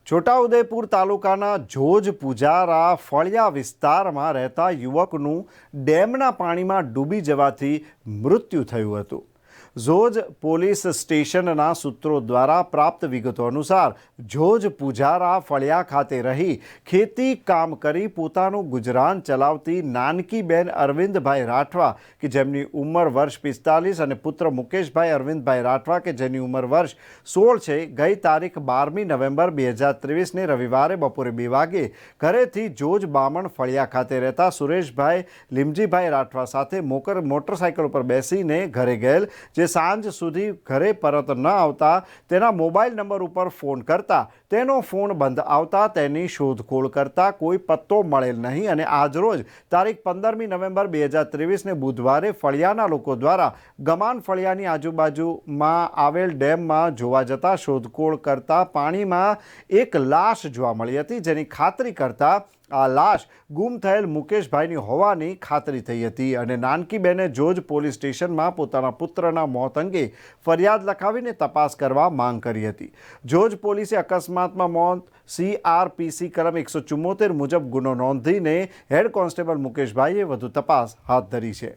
છોટાઉદેપુર તાલુકાના જોજ પુજારા ફળિયા વિસ્તારમાં રહેતા યુવકનું ડેમના પાણીમાં ડૂબી જવાથી મૃત્યુ થયું હતું। જોજ પોલીસ સ્ટેશનના સૂત્રો દ્વારા પ્રાપ્ત વિગતો અનુસાર જોજ પુજારા ફળિયા ખાતે રહી ખેતી કામ કરી પોતાનું ગુજરાન ચલાવતી નાનકીબેન અરવિંદભાઈ રાઠવા કે જેમની ઉંમર વર્ષ 45 અને પુત્ર મુકેશભાઈ અરવિંદભાઈ રાઠવા કે જેની ઉંમર વર્ષ 16 છે, ગઈ તારીખ 12મી નવેમ્બર 2023ને રવિવારે બપોરે 2 વાગે ઘરેથી જોજ બામણ ફળિયા ખાતે રહેતા સુરેશભાઈ લીમજીભાઈ રાઠવા સાથે મોટરસાઇકલ ઉપર બેસીને ઘરે ગયેલ, જે સાંજ સુધી ઘરે પરત ન આવતા તેના મોબાઈલ નંબર ઉપર ફોન કરતા તેનો ફોન બંધ આવતા તેની શોધખોળ કરતા કોઈ પત્તો મળેલ નહીં અને આજરોજ તારીખ 15મી નવેમ્બર 2023ને બુધવારે ફળિયાના લોકો દ્વારા ગમાન ફળિયાની આજુબાજુમાં આવેલ ડેમમાં જોવા જતા શોધખોળ કરતા પાણીમાં એક લાશ જોવા મળી હતી, જેની ખાતરી કરતા આ લાશ ગુમ થયેલ મુકેશભાઈની હોવાની ખાતરી થઈ હતી અને નાનકીબેને જોજ પોલીસ સ્ટેશનમાં પોતાના પુત્રના મોત અંગે ફરિયાદ લખાવીને તપાસ કરવા માંગ કરી હતી। જોજ પોલીસે અકસ્માતમાં મોત CRPC કલમ 174 મુજબ ગુનો નોંધીને હેડ કોન્સ્ટેબલ મુકેશભાઈએ વધુ તપાસ હાથ ધરી છે।